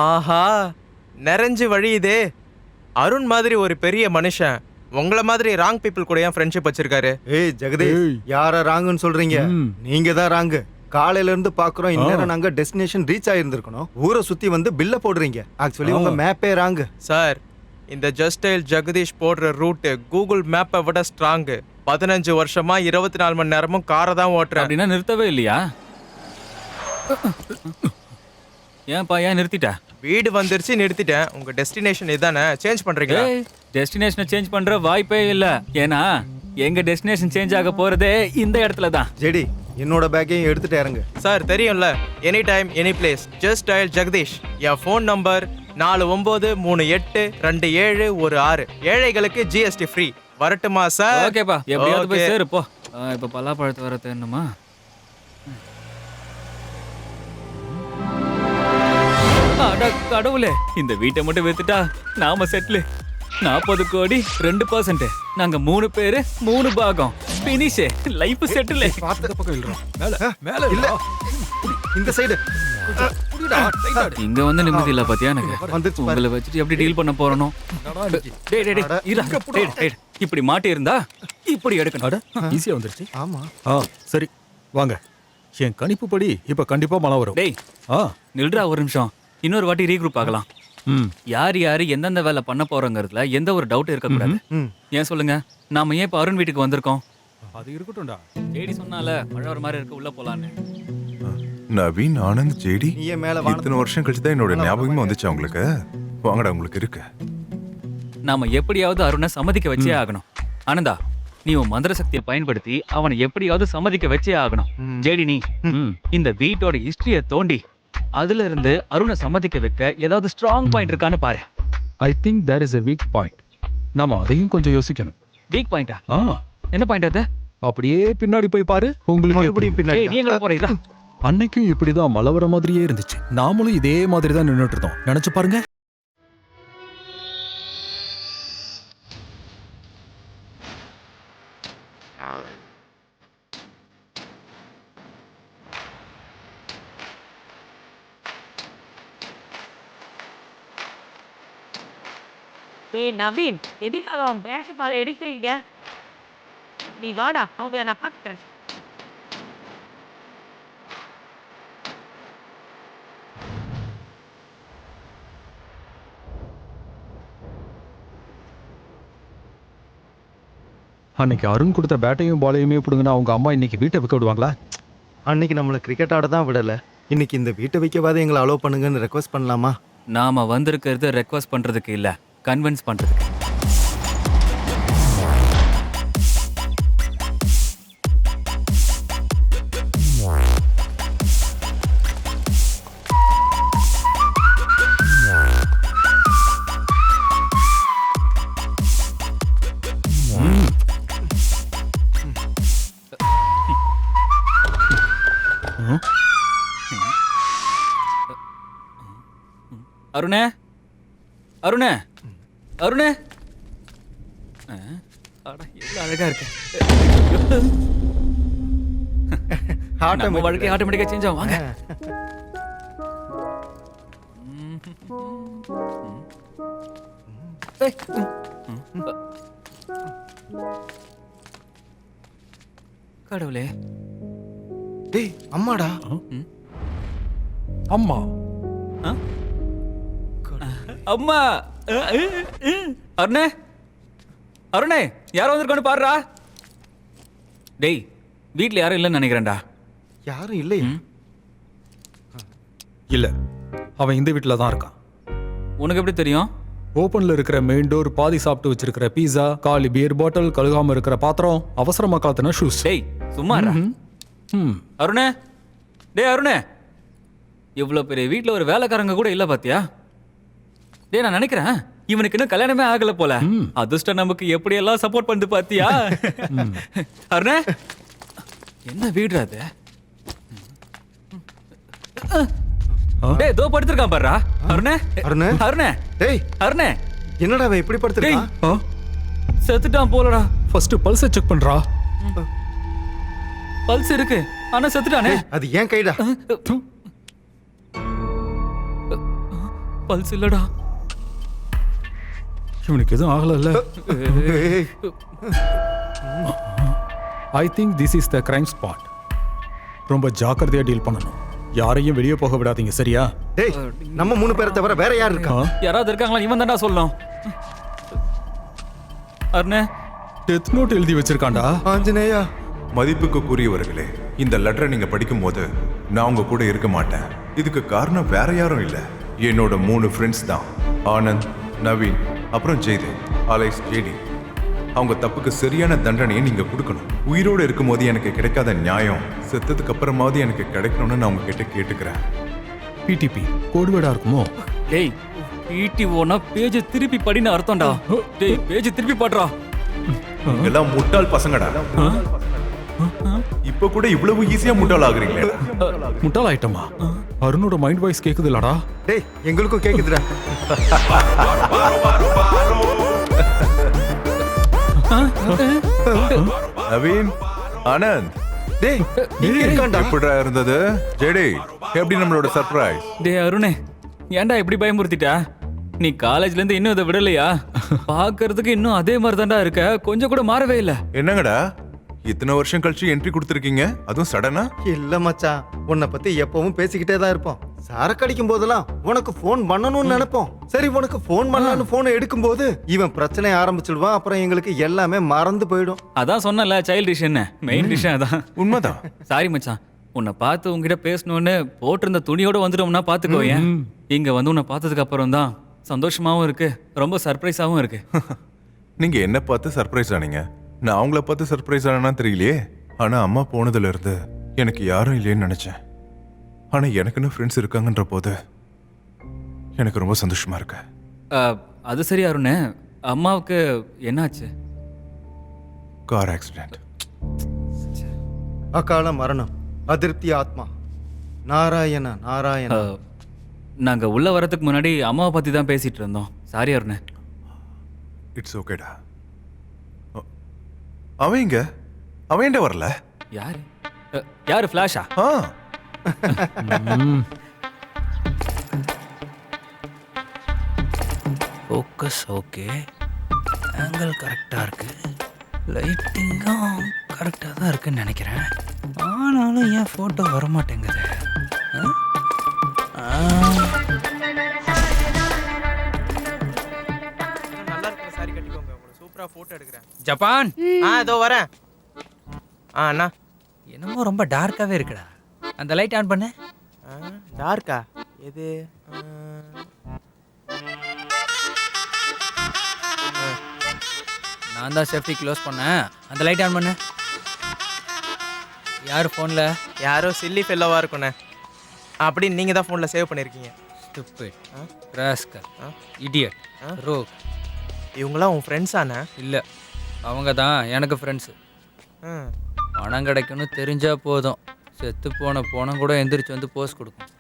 ஆஹா, நிறைஞ்சு வழியுதே. அருண் மாதிரி ஒரு பெரிய மனுஷன் உங்கள மாதிரி ராங் பீப்புள் கூட ஏன் ஃப்ரெண்ட்ஷிப் வச்சிருக்காரு? ஏய் ஜெகதீஷ், யார ராங்குன்னு சொல்றீங்க? நீங்க தான் ராங்கு. காலையில இருந்து பாக்குறோம், இந்நேரம் நாங்க டெஸ்டினேஷன் ரீச் ஆயிருந்திருக்கணும். ஊரை சுத்தி வந்து பில்ல போடுறீங்க. ஆக்சுவலி உங்க மேப்பே ராங்கு. சார், இந்த ஜஸ்டைல் ஜெகதீஷ் போடுற ரூட் கூகுள் மேப்பை விட ஸ்ட்ராங். 15 வருஷமா 24 மணி நேரமும் காரை தான் ஓட்டுறேன். அப்படின்னா நிறுத்தவே இல்லையா? ஏன்பா ஏன் நிறுத்திட்ட? வீடு வந்துருச்சு, நிறுத்திட்டேன். உங்க டெஸ்டினேஷன் இதானே, சேஞ்ச் பண்றீங்களா? டெஸ்டினேஷனை சேஞ்ச் பண்ற வாய்ப்பே இல்ல. ஏன்னா எங்க டெஸ்டினேஷன் சேஞ்ச் ஆக போறதே இந்த இடத்துல தான். ஜெடி, என்னோட பேக்கையும் எடுத்துட்டு இறங்கு. சார் தெரியும்ல, any time any place just dial Jagdish. என் ஃபோன் நம்பர் 49382716. ஏழைகளுக்கு ஜிஎஸ்டி ஃப்ரீ. வரட்டுமா சார்? ஓகேப்பா, எப்படியாவது போய் சேரு போ. இப்ப பலாப்பழத்தை வர தேணுமா? கடவுளே, இந்த வீட்டை மட்டும் வித்துட்டா நாம செட்டில். 40 கோடி 2%. நாங்க 3 பேரு 3 பாகம். Finish, life settle. இல்ல, இந்த சைடு. இங்க வந்து நிம்மதி இல்ல பாத்தியா எனக்கு. உங்களை வச்சுட்டு எப்படி டீல் பண்ண போறனோ. இப்படி மாட்டி இருந்தா இப்படி எடுக்கணும். ஈஸியா வந்துருச்சு. ஆமா. சரி வாங்க. என் கணிப்புப்படி இப்ப கண்டிப்பா மழை வரும். டேய் நில்றா ஒரு நிமிஷம். இன்னொரு வாட்டி ரீக்ரூப் ஆகலாம். யார் யாரு எந்தெந்த வேலை பண்ண போறோங்கிறதுல எந்த ஒரு டவுட் இருக்கக்கூடாது. ஏன் சொல்லுங்க, நாம ஏன் இப்ப அருண் வீட்டுக்கு வந்திருக்கோம்? அது இருக்கட்டும்டா. ஜேடி சொன்னால மழை வர மாதிரி இருக்கு, உள்ள போலான்னு. நவீன், ஆனந்த், ஜேடி, மேல இத்தனை வருஷம் கழிச்சு தான் என்னோட ஞாபகமே வந்துச்சு உங்களுக்கு. வாங்கடா, உங்களுக்கு இருக்கு. நாம எப்படியாவது அருணை சம்மதிக்க வச்சே ஆகணும். ஆனந்தா, நீ உன் மந்திர சக்தியை பயன்படுத்தி அவனை எப்படியாவது சம்மதிக்க வச்சே ஆகணும். ஜேடி, நீ இந்த வீட்டோட ஹிஸ்டரிய தோண்டி அதுல இருந்து அருணை சம்மதிக்க வைக்க ஏதாவது ஸ்ட்ராங் பாயிண்ட் இருக்கான்னு பாரு. I think there is a weak point. நாம அதையும் கொஞ்சம் யோசிக்கணும். வீக் பாயிண்டா? என்ன பாயிண்ட் அது? அப்படியே பின்னாடி போய் பாரு. உங்களுக்கு எப்படி பின்னாடி? நீ எங்க போறீங்க? அன்னைக்கும் இப்படிதான் மழை வர மாதிரியே இருந்துச்சு. நாமளும் இதே மாதிரி தான் நின்னுட்டு இருந்தோம். நினைச்சு பாருங்க. நவீன், எதுக்காக அவன் பேச பாரு எடுக்கிறீங்க? நீ வாடா, அவங்க நான் பார்க்குறேன். அன்னைக்கு அருண் கொடுத்த பேட்டையும் பாலையுமே பிடுங்கன்னா அவங்க அம்மா இன்னைக்கு வீட்டை விற்க விடுவாங்களா? அன்னைக்கு நம்மள கிரிக்கெட் ஆட தான் விடல. இன்னைக்கு இந்த வீட்டை வைக்கவாது எங்களை அலோவ் பண்ணுங்கன்னு ரெக்வஸ்ட் பண்ணலாமா? நாம வந்திருக்கிறது ரெக்வஸ்ட் பண்றதுக்கு இல்ல, கன்வின்ஸ் பண்றதுக்கு. அருணே, அருணே, அருணே. அழகா இருக்கு. நம்ம வாழ்க்கை ஆட்டோமேட்டிக்கா சேஞ்ச் ஆகும். வாங்க. கடவுளே. டேய், அம்மாடா. அம்மா அம்மா. அருணே, அருணே, யாரோ வந்திருக்கான்னு பாருடா. டேய், வீட்ல யாரும் இல்லைன்னு நினைக்கிறேன்டா. யாரும் இல்லையா? இல்ல, அவன் இந்த வீட்டில் தான் இருக்கான். உனக்கு எப்படி தெரியும்? ஓப்பன்ல இருக்கிற மெயின் டோர், பாதி சாப்பிட்டு வச்சிருக்கிற பீஸா, காலி பியர் பாட்டில், கழுகாம இருக்கிற பாத்திரம், அவசரமா காத்தின ஷூஸ். டேய் சும்மா. அருணே, டேய் அருணே, இவ்வளவு பெரிய வீட்டுல ஒரு வேலைக்காரங்க கூட இல்ல பாத்தியா? டேய், நான் நினைக்கிறேன் இவனுக்கு இன்னும் கல்யாணமே ஆகல போல. அதிர்ஷ்டம் நமக்கு எப்படி எல்லாம் சப்போர்ட் பண்ணுது பாத்தியா? அருணே, என்ன வீடுடா அது? டேய், தோ படுத்துறான் பாருடா. அருணே, அருணே, அருணே, டேய் அருணே, என்னடா அவன் இப்படி படுத்துறான்? செத்துட்டான் போலடா. ஃபர்ஸ்ட் பல்ஸ் செக் பண்றா. பல்ஸ் இருக்கு, ஆனா செத்துட்டானே. அது ஏன் கைடா? பல்ஸ் இல்லடா. இவனுக்கு எதுவும் ஆகலல்ல? ஏய், I think this is the crime spot. ரொம்ப ஜாக்கிரதையா டீல் பண்ணணும். யாரையும் வெளியே போக விடாதீங்க, சரியா? டேய், நம்ம 3 பேரை தவிர வேற யார் இருக்கா? யாராவது இருக்காங்களா? இவன் தான்டா சொல்லணும். அருணே, டெத் நோட் எழுதி வச்சிருக்கான்டா. ஆஞ்சநேயா, மதிப்புக்குரியவர்களே, இந்த லெட்டரை நீங்க படிக்கும்போது நான் உங்க கூட இருக்க மாட்டேன். இதுக்கு காரணம் வேற யாரும் இல்ல, என்னோட 3 ஃப்ரெண்ட்ஸ் தான். ஆனந்த், நவீன், அப்புறம் ஜெய்தேவ் அலைஸ் ஜேடி. அவங்க தப்புக்கு சரியான தண்டனையை நீங்க கொடுக்கணும். உயிரோடு இருக்கும்போது எனக்கு கிடைக்காத நியாயம் செத்ததுக்கு அப்புறமாவது எனக்கு கிடைக்கணும்னு நான் உங்ககிட்ட கேட்டுக்கிறேன். பிடிபி கோடுவேடா இருக்குமோ? டேய், PTOனா பேஜ் திருப்பி படின்னு அர்த்தம்டா. டேய், பேஜ் திருப்பி பாடுறா. எல்லாம் முட்டாள் பசங்கடா. இப்ப கூட இவ்வளவு ஈஸியா முட்டாள் ஆகுறீங்களே. முட்டாள் ஐட்டமா? அருணோட மைண்ட் வாய்ஸ் கேக்குது இல்லடா? டேய், எங்களுக்கும் கேக்குதுடா. நவீன், ஆனந்த், டேய், இங்க இருக்கான்டா. எப்படிடா இருந்தது? ஜெடி, எப்படி நம்மளோட சர்ப்ரைஸ்? டேய் அருணே, ஏன்டா இப்படி பயமுறுத்திட்ட? நீ காலேஜ்ல இருந்து இன்னும் இதை விடலையா? பாக்குறதுக்கு இன்னும் அதே மாதிரி தான்டா இருக்க, கொஞ்சம் கூட மாறவே இல்ல. என்னங்கடா இத்தனை வருஷம் கழிச்சு என்ட்ரி கொடுத்துருக்கீங்க, அதுவும் சடனா? இல்ல மச்சான், உன்னை பத்தி எப்பவும் பேசிக்கிட்டே தான் இருப்போம். சரக்கு அடிக்கும் போதெல்லாம் உனக்கு ஃபோன் பண்ணணும்னு நினைப்போம். சரி, உனக்கு ஃபோன் பண்ணலான்னு போனை எடுக்கும் போது இவன் பிரச்சனை ஆரம்பிச்சிடுவான். அப்புறம் எங்களுக்கு எல்லாமே மறந்து போயிடும். அதான் சொன்னல, சைல்ட் டிஷ் என்ன மெயின் டிஷ் அதான். உண்மைதான். சாரி மச்சான், உன்னை பார்த்து உங்ககிட்ட பேசணும்னு போட்டிருந்த துணியோட வந்துட்டோம்னா பாத்துக்கோ. ஏன் இங்க வந்து உன்னை பார்த்ததுக்கு அப்புறம் தான் சந்தோஷமாவும் இருக்கு, ரொம்ப சர்ப்ரைஸாவும் இருக்கு. நீங்க என்ன பார்த்து சர்ப்ரைஸ் ஆனீங்க? நான் அவங்கள பார்த்து சர்ப்ரைஸ் ஆனா தெரியலையே. ஆனா அம்மா போனதுல இருந்து எனக்கு யாரும் இல்லையேன்னு நினைச்சேன். ஆனா எனக்குன்னு ஃப்ரெண்ட்ஸ் இருக்காங்கன்ற போது எனக்கு ரொம்ப சந்தோஷமா இருக்கு. அது சரி அருணே, அம்மாவுக்கு என்னாச்சு? Car accident. அகால மரணம், அதிருப்தி ஆத்மா. நாராயண நாராயண. நாங்க உள்ள வரதுக்கு முன்னாடி அம்மாவை பத்தி தான் பேசிட்டு இருந்தோம். சாரி அருணே. இட்ஸ் ஓகேடா. அவன் இங்க அவன் வரல. யாரு யாரு? ஃபிளாஷா? ஃபோக்கஸ் ஓகே, ஆங்கிள் கரெக்டாக இருக்கு, லைட்டிங்கும் கரெக்டாக தான் இருக்குன்னு நினைக்கிறேன். ஆனாலும் ஏன் ஃபோட்டோ வரமாட்டேங்குது? நல்லா இருக்கு, சாரி கட்டிக்கோங்க, உங்களுக்கு சூப்பரா போட்டோ எடுக்கிறேன். ஜப்பான், இதோ வரேன். அண்ணா, என்னமோ ரொம்ப டார்க்காகவே இருக்குடா. அந்த லைட் ஆன் பண்ணு. டார்க்கா? எது? நான் தான் சேஃப்டி க்ளோஸ் பண்ணேன். அந்த லைட் ஆன் பண்ணு. யார் ஃபோனில்? யாரோ சில்லி ஃபெல்லோவா இருக்குண்ணே. அப்படி நீங்க தான் ஃபோனில் சேவ் பண்ணியிருக்கீங்க. Stupid, rascal, idiot, rogue. இவங்களாம் உன் ஃப்ரெண்ட்ஸாண்ணே? இல்லை, அவங்க தான் எனக்கு ஃப்ரெண்ட்ஸு. பணம் கிடைக்கும்னு தெரிஞ்சா போதும், செத்து போன போனம் கூட எந்திரிச்சு வந்து போஸ்ட் கொடுக்கும்.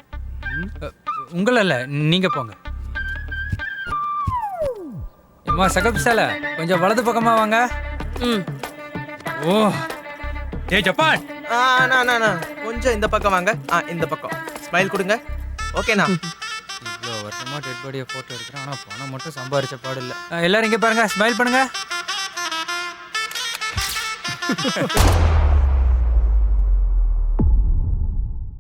உங்களை இல்லை, நீங்கள் போங்க. ஏம்மா சகப்சால, கொஞ்சம் வலது பக்கமாக வாங்க. ஓ ஏ ஜப்பான், அண்ணா கொஞ்சம் இந்த பக்கம் வாங்க. இந்த பக்கம் ஸ்மைல் கொடுங்க. ஓகேண்ணா. இவ்வளோ வருஷமாக டெட் பாடியை ஃபோட்டோ எடுக்கிறேன், ஆனால் பணம் மட்டும் சம்பாரிச்ச பாடு இல்லை. எல்லாரும் இங்கே பாருங்க, ஸ்மைல் பண்ணுங்க.